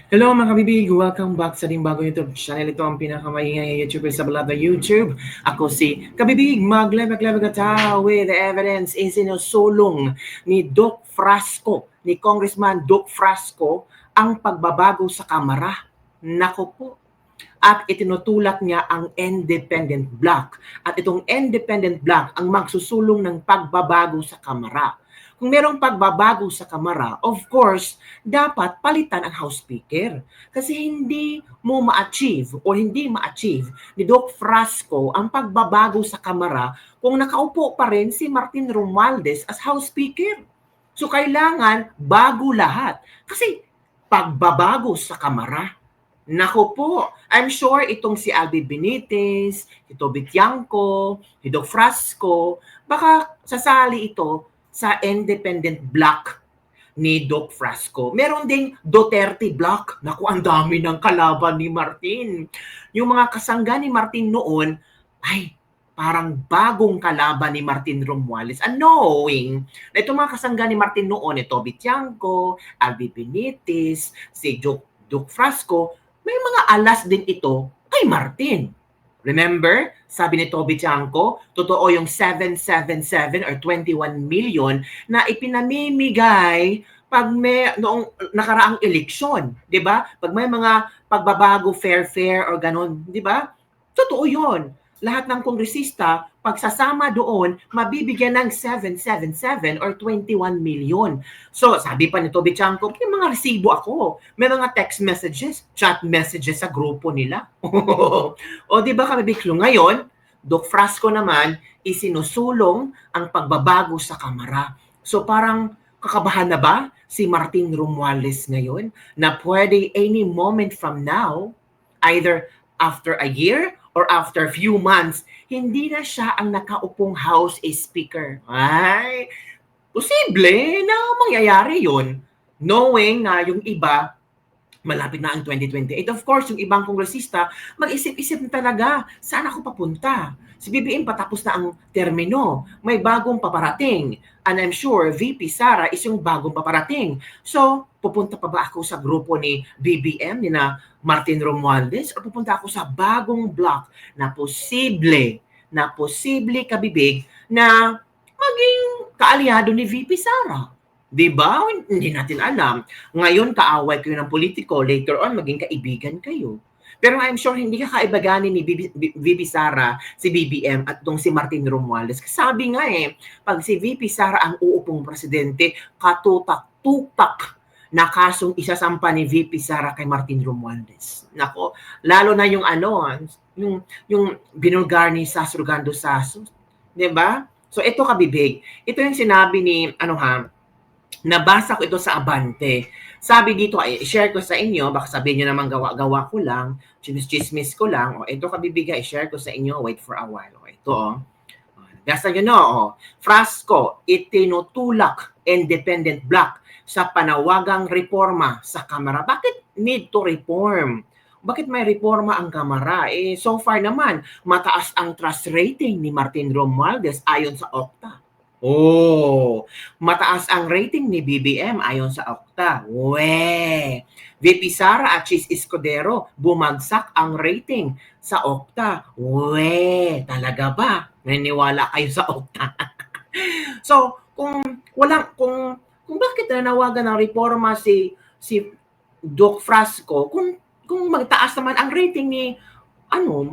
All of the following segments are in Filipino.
Hello mga kabibig! Welcome back sa ating bagong YouTube channel. Ito ang pinakamaingay YouTuber sa Balada YouTube. Ako si Kabibig, maglebag-lebag ata with evidence isinusulong ni Doc Frasco, ni Congressman Doc Frasco, ang pagbabago sa Kamara. Nako po. At itinutulak niya ang independent block. At itong independent block ang magsusulong ng pagbabago sa Kamara. Kung merong pagbabago sa Kamara, of course, dapat palitan ang House Speaker. Kasi hindi mo ma-achieve o hindi ma-achieve ni Doc Frasco ang pagbabago sa Kamara kung nakaupo pa rin si Martin Romualdez as House Speaker. So kailangan bago lahat. Kasi pagbabago sa Kamara, nako po, I'm sure itong si Albi Benitez, si Toby Tiangco, si Doc Frasco, baka sasali ito sa independent block ni Doc Frasco. Meron ding Duterte block. Naku, ang dami ng kalaban ni Martin. Yung mga kasangga ni Martin noon, ay, parang bagong kalaban ni Martin Romualdez. And knowing na itong mga kasangga ni Martin noon, ni Toby Tiangco, Albi Benitez, si Doc Frasco, may mga alas din ito kay Martin. Remember, sabi ni Toby Tiangco, totoo yung 777 or 21 million na ipinamimigay pag may noong nakaraang eleksyon, 'di ba? Pag may mga pagbabago fair or ganon, 'di ba? Totoo 'yon. Lahat ng kongresista, pagsasama doon, mabibigyan ng 777 or 21 million. So, sabi pa ni Toby Tiangco, may mga resibo ako. May mga text messages, chat messages sa grupo nila. O di ba kami biklo ngayon, Doc Frasco naman, isinusulong ang pagbabago sa Kamara. So parang kakabahan na ba si Martin Romualdez ngayon na pwede any moment from now, either after a year or after few months, hindi na siya ang nakaupong House Speaker. Ay, posible na mangyayari yon, knowing na yung iba malapit na ang 2028. Of course, yung ibang kongresista, mag-isip-isip na talaga, saan ako papunta? Si BBM patapos na ang termino. May bagong paparating. And I'm sure VP Sara is yung bagong paparating. So, pupunta pa ba ako sa grupo ni BBM, ni na Martin Romualdez, o pupunta ako sa bagong block na posible kabibig na maging kaalyado ni VP Sara? 'Di ba? Hindi natin alam. Ngayon, kaaway kayo ng politiko, later on, maging kaibigan kayo. Pero I'm sure hindi ka kaibaganin ni VP Sara, si BBM, at itong si Martin Romualdez. Sabi nga pag si VP Sara ang uupong presidente, katutak-tutak na kasong isasampa ni VP Sara kay Martin Romualdez. Nako, lalo na yung yung binulgar ni Sasrugando Sasso. 'Di ba? So ito kabibig. Ito yung sinabi ni nabasa ko ito sa Abante. Sabi dito, i-share ko sa inyo, baka sabihin nyo naman gawa-gawa ko lang, chismis ko lang, ito kabibigay, i-share ko sa inyo, wait for a while. Ito, basta nyo no, Frasco, itinutulak independent block sa panawagang reforma sa Kamara. Bakit need to reform? Bakit may reforma ang Kamara? So far naman, mataas ang trust rating ni Martin Romualdez ayon sa Okta. Mataas ang rating ni BBM ayon sa Okta. VP Sara at Chis Escudero, bumagsak ang rating sa Okta. Talaga ba? Naniniwala kayo sa Okta? So, kung bakit nanawagan ng reforma si Doc Frasco, kung magtaas naman ang rating ni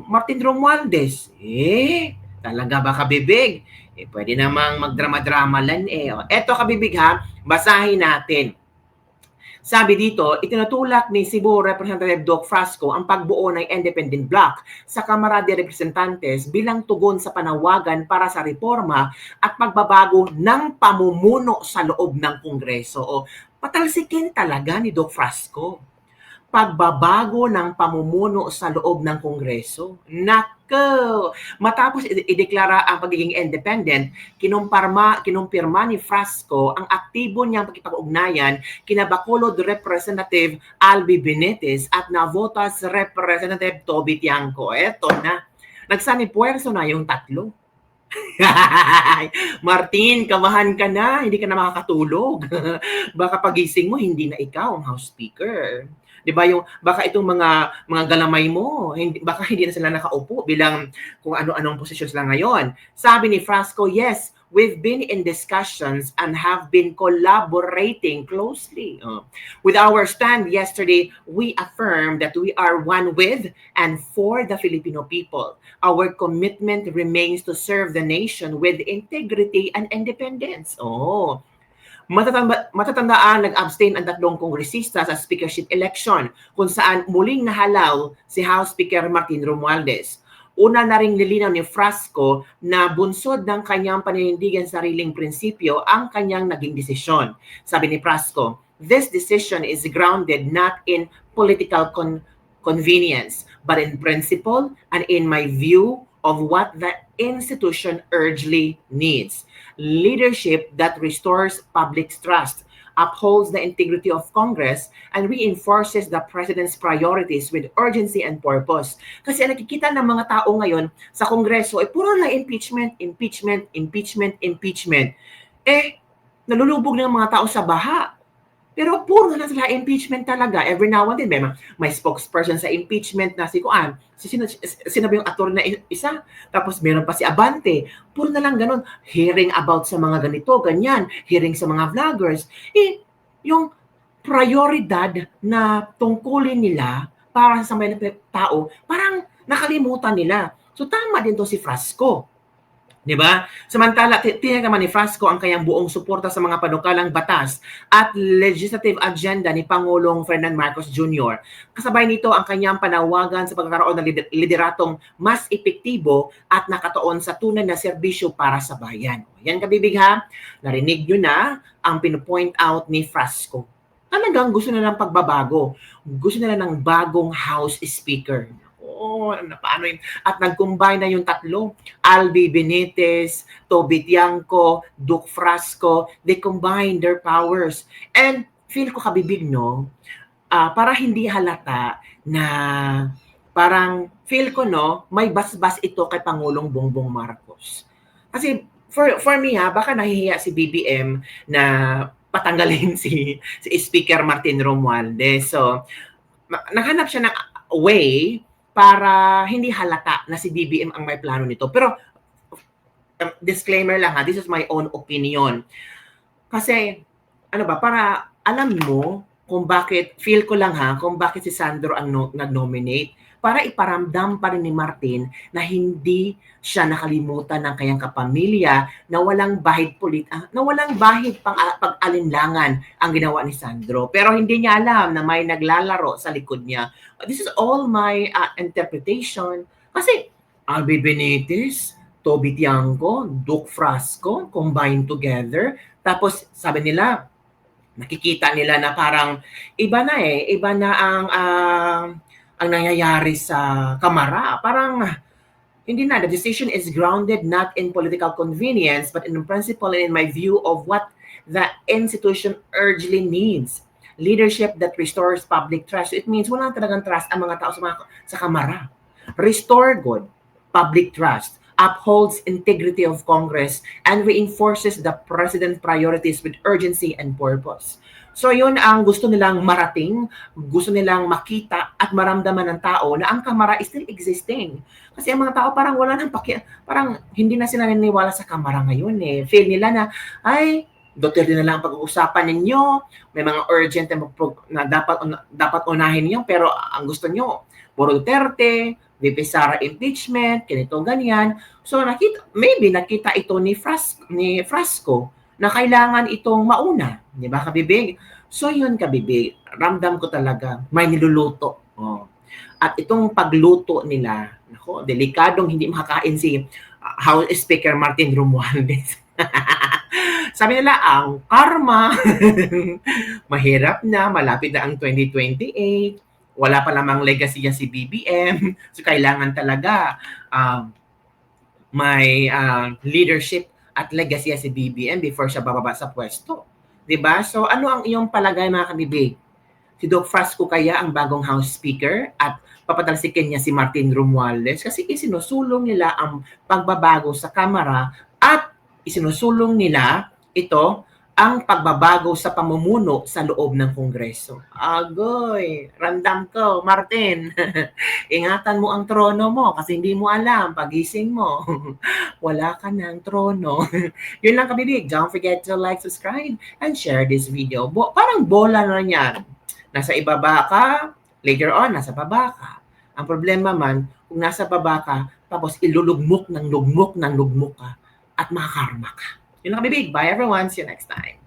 Martin Romualdez, talaga ba kabibig? Pwede namang magdrama-drama lang Eto kabibig basahin natin. Sabi dito, itinutulak ni Cebu Representative Doc Frasco ang pagbuo ng independent block sa Kamara de Representantes bilang tugon sa panawagan para sa reforma at pagbabago ng pamumuno sa loob ng Kongreso. Patalsikin talaga ni Doc Frasco. Pagbabago ng pamumuno sa loob ng Kongreso. Nako! Matapos ideklara ang pagiging independent, kinumpirma ni Frasco ang aktibo niyang pakipag-ugnayan kina Bacolod Representative Albi Benitez at Navotas Representative Toby Tiangco. Eto na. Nagsanipuwerso na yung tatlo. Martin, kamahan ka na. Hindi ka na makakatulog. Baka pagising mo, hindi na ikaw ang House Speaker. 'Di ba yung baka itong mga galamay mo, baka hindi na sila nakaupo bilang kung ano-anong posisyon sila ngayon. Sabi ni Frasco, yes, we've been in discussions and have been collaborating closely. With our stand yesterday, we affirmed that we are one with and for the Filipino people. Our commitment remains to serve the nation with integrity and independence. Matatandaan nag-abstain ang tatlong kongresista sa speakership election kung saan muling nahalaw si House Speaker Martin Romualdez. Una na ring nilinaw ni Frasco na bunsod ng kanyang paninindigan sa sariling prinsipyo ang kanyang naging desisyon. Sabi ni Frasco, this decision is grounded not in political convenience, but in principle and in my view of what the institution urgently needs. Leadership that restores public trust, upholds the integrity of Congress, and reinforces the President's priorities with urgency and purpose. Kasi nakikita ng mga tao ngayon sa Kongreso, puro na impeachment, impeachment, impeachment, impeachment. Nalulubog ng mga tao sa baha. Pero puro na sila impeachment talaga. Every now and then, may spokesperson sa impeachment na si Kuan. Sinabi yung attorney na isa. Tapos meron pa si Abante. Puro na lang ganun. Hearing about sa mga ganito, ganyan. Hearing sa mga vloggers. Yung prioridad na tungkulin nila para sa mga tao, parang nakalimutan nila. So tama din to si Frasco. Diba? Samantala, tinag naman ni Frasco ang kanyang buong suporta sa mga panukalang batas at legislative agenda ni Pangulong Ferdinand Marcos Jr. Kasabay nito ang kanyang panawagan sa pagkakaroon ng lideratong mas epektibo at nakatuon sa tunay na serbisyo para sa bayan. Yan kabibig ha, narinig nyo na ang pinupoint out ni Frasco. Talagang gusto nila ng pagbabago. Gusto nila ng bagong House Speaker. Paano yun? At nag-combine na yung tatlo. Albi Benitez, Toby Tiangco, Duke Frasco, they combine their powers. And feel ko kabibig, no? Para hindi halata na parang feel ko, no, may basbas ito kay Pangulong Bongbong Marcos. Kasi for me, baka nahihiya si BBM na patanggalin si Speaker Martin Romualdez. So, naghanap siya ng way para hindi halata na si BBM ang may plano nito. Pero, disclaimer lang this is my own opinion. Kasi, para alam mo kung bakit, feel ko lang kung bakit si Sandro ang nag-nominate. Para iparamdam pa rin ni Martin na hindi siya nakalimutan ng kanyang kapamilya, na walang bahid pag-alinlangan ang ginawa ni Sandro. Pero hindi niya alam na may naglalaro sa likod niya. This is all my interpretation. Kasi Albi Benitez, Toby Tiangco, Duke Frasco, combined together. Tapos sabi nila, nakikita nila na parang iba na ang nangyayari sa Kamara. Parang hindi na. The decision is grounded not in political convenience but in principle and in my view of what the institution urgently needs. Leadership that restores public trust. It means wala talagang trust ang mga tao sa Kamara. Restore good public trust, upholds integrity of Congress, and reinforces the President's priorities with urgency and purpose. So yun ang gusto nilang marating, gusto nilang makita at maramdaman ng tao na ang Kamara is still existing. Kasi ang mga tao parang wala nang parang hindi na sila naniniwala sa Kamara ngayon Feel nila na, Duterte na lang ang pag-uusapan ninyo, may mga urgent na dapat unahin niyo, pero ang gusto niyo, puro Duterte, VP Sara impeachment, ganito, ganyan. So maybe nakita ito ni Frasco na kailangan itong mauna. Di ba, kabibig? So yun, kabibig. Ramdam ko talaga, may niluluto. At itong pagluto nila, delikadong hindi makakain si House Speaker Martin Romualdez. Sabi nila, ang karma, mahirap na, malapit na ang 2028, wala pa lamang legacy si BBM, so kailangan talaga may leadership at legacy si BBM before siya bababa sa pwesto. Diba? So ano ang iyong palagay, mga kabibig? Si Doc Frasco kaya ang bagong House Speaker at papatalsikin niya si Martin Romualdez kasi isinusulong nila ang pagbabago sa Kamara at isinusulong nila ito ang pagbabago sa pamumuno sa loob ng Kongreso. Agoy, ramdam ko, Martin. Ingatan mo ang trono mo kasi hindi mo alam, pagising mo, wala ka ng trono. Yun lang kabibig. Don't forget to like, subscribe, and share this video. Parang bola na yan. Nasa ibaba ka, later on, nasa baba ka. Ang problema man, kung nasa baba ka, tapos ilulugmok ng lugmok ka, at makakarma ka. Yun lang kabibig. Bye everyone. See you next time.